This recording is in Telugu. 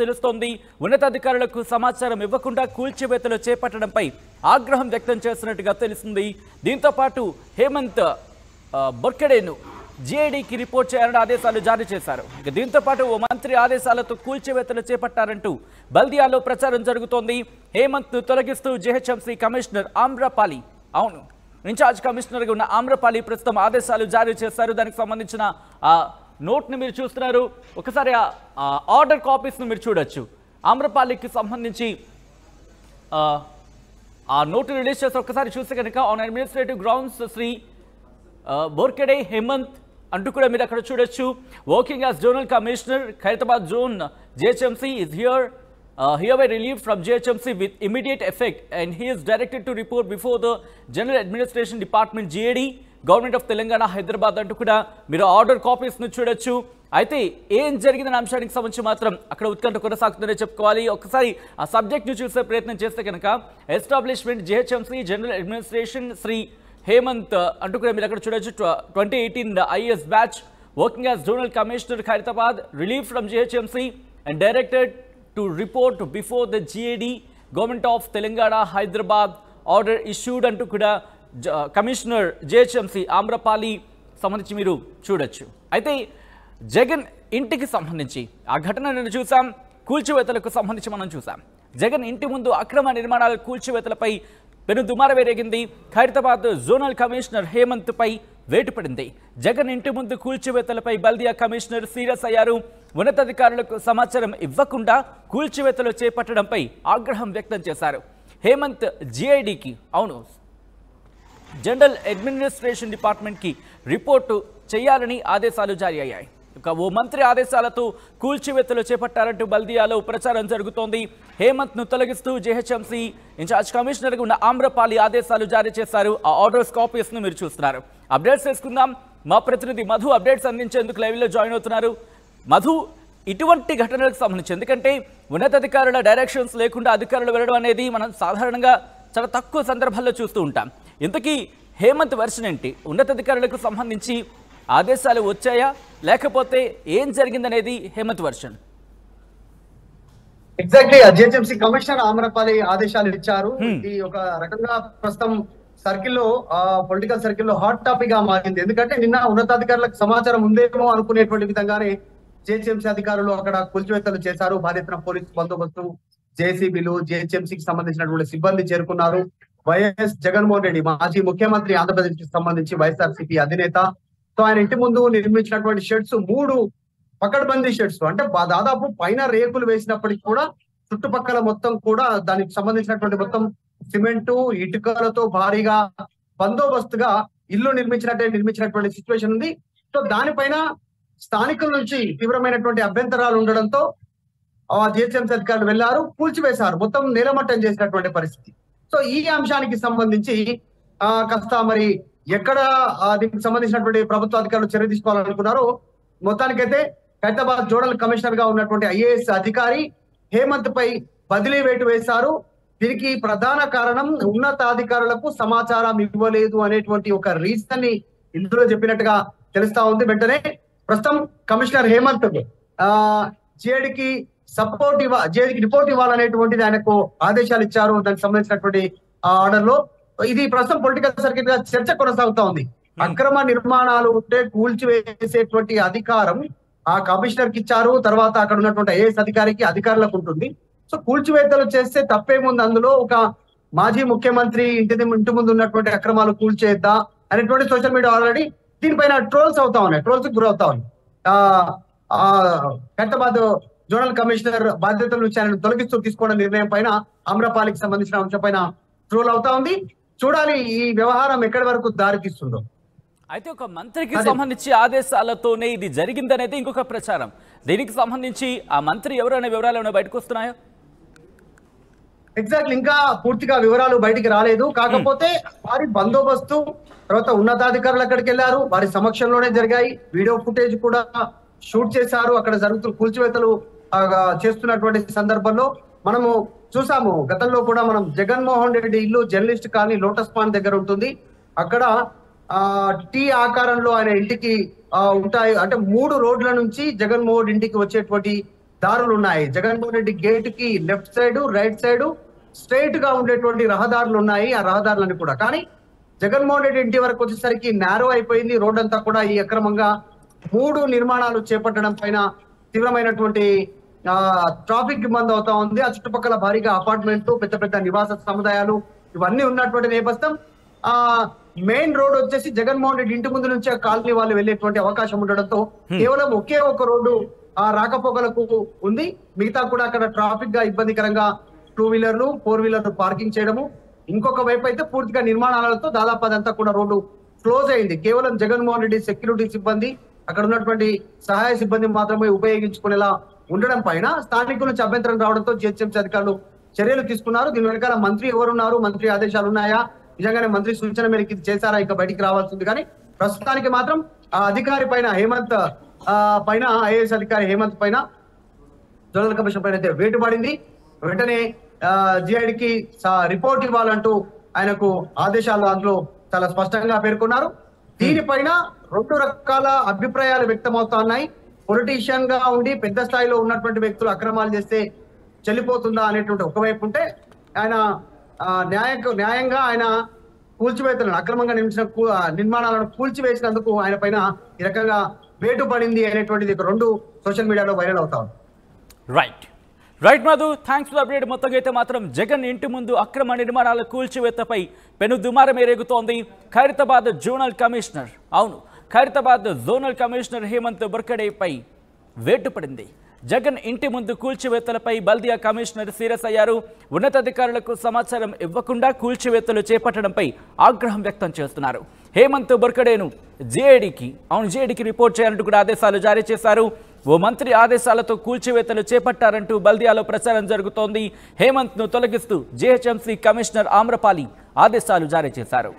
తెలుస్తోంది. ఉన్నతాధికారులకు సమాచారం ఇవ్వకుండా కూల్చివేతలు చేపట్టడంపై ఆగ్రహం వ్యక్తం చేస్తున్నట్టుగా తెలుస్తుంది. దీంతో పాటు హేమంత్ బొర్కెడేను జీఐడీకి రిపోర్ట్ చేయాలని ఆదేశాలు జారీ చేశారు. దీంతో పాటు ఓ మంత్రి ఆదేశాలతో కూల్చివేతలు చేపట్టారంటూ బల్దియాలో ప్రచారం జరుగుతోంది. హేమంత్ తొలగిస్తూ జీహెచ్ఎంసీ కమిషనర్ ఆమ్రపాలి ఇన్ఛార్జ్ కమిషనర్గా ఉన్న ఆమ్రపాలి ప్రస్తుతం ఆదేశాలు జారీ చేశారు. దానికి సంబంధించిన నోట్ని మీరు చూస్తున్నారు. ఒకసారి ఆర్డర్ కాపీస్ను మీరు చూడొచ్చు. ఆమ్రపాలికి సంబంధించి ఆ నోటు రిలీజ్ చేసి ఒకసారి చూస్తే కనుక on administrative grounds Shri Borkade Hemanth అంటూ కూడా మీరు అక్కడ చూడొచ్చు. Working as zonal commissioner Khairatabad zone GHMC is hereby relieved from GHMC with immediate effect and he is directed to report before the General Administration Department GAD government of Telangana Hyderabad అంటూ కూడా మీరు ఆర్డర్ కాపీస్ను చూడొచ్చు. అయితే ఏం జరిగిందనే అంశానికి సంబంధించి మాత్రం అక్కడ ఉత్కంఠ కొనసాగుతుందనే చెప్పుకోవాలి. ఒకసారి ఆ సబ్జెక్ట్ను చూసే ప్రయత్నం చేస్తే కనుక establishment GHMC general administration Shri Hemanth అంటూ కూడా మీరు అక్కడ చూడొచ్చు. 2018 IAS batch working as zonal commissioner Khairatabad relieve from GHMC and directed to report before the GAD government of Telangana Hyderabad order issued అంటూ కూడా కమిషనర్ GHMC ఆమ్రపాలి సంబంధించి మీరు చూడొచ్చు. అయితే జగన్ ఇంటికి సంబంధించి ఆ ఘటనను చూసాం. కూల్చివేతలకు సంబంధించి మనం చూసాం. జగన్ ఇంటి ముందు అక్రమ నిర్మాణాల కూల్చివేతలపై పెను దుమారవేరేగింది. ఖైరతాబాద్ జోనల్ కమిషనర్ హేమంత్ పై వేటు పడింది. జగన్ ఇంటి ముందు కూల్చివేతలపై బల్దియా కమిషనర్ సీరియస్ అయ్యారు. ఉన్నతాధికారులకు సమాచారం ఇవ్వకుండా కూల్చివేతలు చేపట్టడంపై ఆగ్రహం వ్యక్తం చేశారు. హేమంత్ GIDకి జనరల్ అడ్మినిస్ట్రేషన్ డిపార్ట్మెంట్కి రిపోర్టు చేయాలని ఆదేశాలు జారీ అయ్యాయి. ఓ మంత్రి ఆదేశాలతో కూల్చివేతలు చేపట్టారంటూ బల్దియాలో ప్రచారం జరుగుతోంది. హేమంత్ను తొలగిస్తూ GHMC ఇన్ఛార్జ్ కమిషనర్గా ఉన్న ఆమ్రపాలి ఆదేశాలు జారీ చేశారు. ఆ ఆర్డర్స్ కాపీస్ను మీరు చూస్తున్నారు. అప్డేట్స్ చేసుకుందాం. మా ప్రతినిధి మధు అప్డేట్స్ అందించేందుకు లైవ్లో జాయిన్ అవుతున్నారు. మధు, ఇటువంటి ఘటనలకు సంబంధించి, ఎందుకంటే ఉన్నతాధికారుల డైరెక్షన్స్ లేకుండా అధికారులు వెళ్ళడం అనేది మనం సాధారణంగా చాలా తక్కువ సందర్భాల్లో చూస్తూ ఉంటాం. ఇంతకీ హేమంత్ వెర్షన్ ఏంటి? ఉన్నతాధికారులకు సంబంధించి ఆదేశాలు వచ్చాయా, లేకపోతే ఏం జరిగిందనేది Hemanth version. Exactly GHMC commissioner Amrapali ఆదేశాలు ఇచ్చారు. ఇది ఒక రకంగా ప్రస్తుతం సర్కిల్లో పొలిటికల్ సర్కిల్లో హాట్ టాపిక్ గా మారింది. ఎందుకంటే నిన్న ఉన్నతాధికారులకు సమాచారం ఉందేమో అనుకునేటువంటి విధంగానే GHMC అధికారులు అక్కడ కూల్చివేతలు చేశారు. భారీ ఎత్తున పోలీసు బందోబస్తు, JCBలు, GHMCకి సంబంధించినటువంటి సిబ్బంది చేరుకున్నారు. వైఎస్ జగన్మోహన్ రెడ్డి మాజీ ముఖ్యమంత్రి, ఆంధ్రప్రదేశ్ కి సంబంధించి వైఎస్ఆర్సీపీ అధినేత, సో ఆయన ఇంటి ముందు నిర్మించినటువంటి షెడ్స్ 3 పకడ్బందీ షెడ్స్, అంటే దాదాపు పైన రేకులు వేసినప్పటికీ కూడా చుట్టుపక్కల మొత్తం కూడా దానికి సంబంధించినటువంటి మొత్తం సిమెంటు ఇటుకలతో భారీగా బందోబస్తుగా ఇల్లు నిర్మించినటువంటి సిచ్యువేషన్ ఉంది. సో దానిపైన స్థానికుల నుంచి తీవ్రమైనటువంటి అభ్యంతరాలు ఉండడంతో GHMC అధికారులు వెళ్లారు, కూల్చివేశారు, మొత్తం నేలమట్టం చేసినటువంటి పరిస్థితి. సో ఈ అంశానికి సంబంధించి కాస్త మరి ఎక్కడ దీనికి సంబంధించినటువంటి ప్రభుత్వ అధికారులు చర్య తీసుకోవాలనుకున్నారో, మొత్తానికైతే ఖైరతాబాద్ జోనల్ కమిషనర్ గా ఉన్నటువంటి IAS అధికారి హేమంత్ పై బదిలీ వేటు వేశారు. దీనికి ప్రధాన కారణం ఉన్నతాధికారులకు సమాచారం ఇవ్వలేదు అనేటువంటి ఒక రీజన్ ని ఇందులో చెప్పినట్టుగా తెలుస్తా ఉంది. వెంటనే ప్రస్తుతం కమిషనర్ హేమంత్ GADకి GADకి రిపోర్ట్ ఇవ్వాలనేటువంటిది ఆయనకు ఆదేశాలు ఇచ్చారు. దానికి సంబంధించినటువంటి ఆర్డర్ లో ఇది ప్రస్తుతం పొలిటికల్ సర్కిల్ గా చర్చ కొనసాగుతా ఉంది. అక్రమ నిర్మాణాలు ఉంటే కూల్చివేసేటువంటి అధికారం ఆ కమిషనర్ కి ఇచ్చారు. తర్వాత అక్కడ ఉన్నటువంటి IAS అధికారులకు ఉంటుంది. సో కూల్చివేతలు చేస్తే తప్పేముంది అందులో? ఒక మాజీ ముఖ్యమంత్రి ఇంటి ముందు ఉన్నటువంటి అక్రమాలు కూల్చేద్దా అనేటువంటి సోషల్ మీడియా ఆల్రెడీ దీనిపైన ట్రోల్స్ అవుతా ఉన్నాయి, ట్రోల్స్ గురవుతా ఉన్నాయి. ఖైరతాబాద్ జోనల్ కమిషనర్ బాధ్యతల నుంచి ఆయన తొలగిస్తూ తీసుకోవడం నిర్ణయం పైన ఆమ్రపాలికి సంబంధించిన అంశం పైన ట్రోల్ అవుతా ఉంది. చూడాలి ఈ వ్యవహారం ఎక్కడి వరకు దారితీస్తుందో. అయితే ఒక మంత్రికి సంబంధించి ఆదేశాలతోనే ఇది జరిగిందనేది ఇంకొక ప్రచారం. దీనికి సంబంధించి ఆ మంత్రి ఎవరైనా వివరాలు ఏమైనా బయటకు వస్తున్నాయా? ఎగ్జాక్ట్లీ ఇంకా పూర్తిగా వివరాలు బయటికి రాలేదు. కాకపోతే వారి బందోబస్తు, తర్వాత ఉన్నతాధికారులు అక్కడికి వెళ్లారు, వారి సమక్షంలోనే జరిగాయి. వీడియో ఫుటేజ్ కూడా షూట్ చేశారు. అక్కడ జరుగుతున్న కూల్చివేతలు చేస్తున్నటువంటి సందర్భంలో మనము చూసాము. గతంలో కూడా మనం జగన్మోహన్ రెడ్డి ఇల్లు జర్నలిస్ట్ కాలనీ లోటస్ పాండ్ దగ్గర ఉంటుంది. అక్కడ టీ ఆకారంలో ఆయన ఇంటికి ఉంటాయి. అంటే 3 రోడ్ల నుంచి జగన్మోహన్ ఇంటికి వచ్చేటువంటి దారులు ఉన్నాయి. జగన్మోహన్ రెడ్డి గేట్ కి left side right side straight గా ఉండేటువంటి రహదారులు ఉన్నాయి. ఆ రహదారులని కూడా కానీ జగన్మోహన్ రెడ్డి ఇంటి వరకు వచ్చేసరికి నేరో అయిపోయింది. రోడ్ అంతా కూడా ఈ అక్రమంగా 3 నిర్మాణాలు చేపట్టడం పైన తీవ్రమైనటువంటి ట్రాఫిక్ ఇబ్బంది అవుతా ఉంది. ఆ చుట్టుపక్కల భారీగా అపార్ట్మెంట్లు, పెద్ద పెద్ద నివాస సముదాయాలు ఇవన్నీ ఉన్నటువంటి నేపథ్యం. మెయిన్ రోడ్ వచ్చేసి జగన్మోహన్ రెడ్డి ఇంటి ముందు నుంచే కాలనీ వాళ్ళు వెళ్ళేటువంటి అవకాశం ఉండడంతో కేవలం ఒకే ఒక రోడ్డు రాకపోకలకు ఉంది. మిగతా కూడా అక్కడ ట్రాఫిక్ గా ఇబ్బందికరంగా 2 వీలర్లు 4 వీలర్లు పార్కింగ్ చేయడము. ఇంకొక వైపు అయితే పూర్తిగా నిర్మాణాలతో దాదాపు అదంతా కూడా రోడ్డు క్లోజ్ అయింది. కేవలం జగన్మోహన్ రెడ్డి సెక్యూరిటీ సిబ్బంది, అక్కడ ఉన్నటువంటి సహాయ సిబ్బంది మాత్రమే ఉపయోగించుకునేలా ఉండడం పైన స్థానికుల నుంచి అభ్యంతరం రావడంతో జిహెచ్ఎంసీ అధికారులు చర్యలు తీసుకున్నారు. దీని వెనకాల మంత్రి ఎవరున్నారు, మంత్రి ఆదేశాలు ఉన్నాయా, నిజంగానే మంత్రి సూచన మేరకు ఇది చేశారా, ఇంకా బయటికి రావాల్సింది. కానీ ప్రస్తుతానికి మాత్రం ఆ అధికారి పైన హేమంత్ పైన ఐఏఎస్ అధికారి హేమంత్ పైన జోనల్ కమిషన్ పైన అయితే వేటు పడింది. వెంటనే జిఐడికి రిపోర్ట్ ఇవ్వాలంటూ ఆయనకు ఆదేశాలు అందులో చాలా స్పష్టంగా పేర్కొన్నారు. దీనిపైన 2 రకాల అభిప్రాయాలు వ్యక్తమవుతా ఉన్నాయి. పొలిటీషియన్ గా ఉండి పెద్ద స్థాయిలో ఉన్నటువంటి వ్యక్తులు అక్రమాలు చేస్తే చెల్లిపోతుందా అనేటువంటి ఒకవైపు ఉంటే, ఆయన న్యాయంగా ఆయన కూల్చివేతలను అక్రమంగా నిర్మించిన నిర్మాణాలను కూల్చివేసినందుకు ఆయన పైన ఈ రకంగా వేటు పడింది అనేటువంటిది 2 సోషల్ మీడియాలో వైరల్ అవుతా ఉంది. Right Madhu, thanks for update. మొత్తంగా అయితే మాత్రం జగన్ ఇంటి ముందు అక్రమ నిర్మాణాల కూల్చివేతపై పెను దుమారం ఎరేగుతోంది. Khairatabad zonal commissioner Khairatabad zonal commissioner Hemanth బర్కడేపై వేటు పడింది. జగన్ ఇంటి ముందు కూల్చివేతలపై బల్దియా కమిషనర్ సీరియస్ అయ్యారు. ఉన్నతాధికారులకు సమాచారం ఇవ్వకుండా కూల్చివేతలు చేపట్టడంపై ఆగ్రహం వ్యక్తం చేస్తున్నారు. హేమంత్ బర్కడేను జేఏడీకి రిపోర్ట్ చేయాలంటూ కూడా ఆదేశాలు జారీ చేశారు. ఓ మంత్రి ఆదేశాలతో కూల్చివేతలు చేపట్టారంటూ బల్దియాలో ప్రచారం జరుగుతోంది. హేమంత్ను తొలగిస్తూ జీహెచ్ఎంసీ కమిషనర్ ఆమ్రపాలి ఆదేశాలు జారీ చేశారు.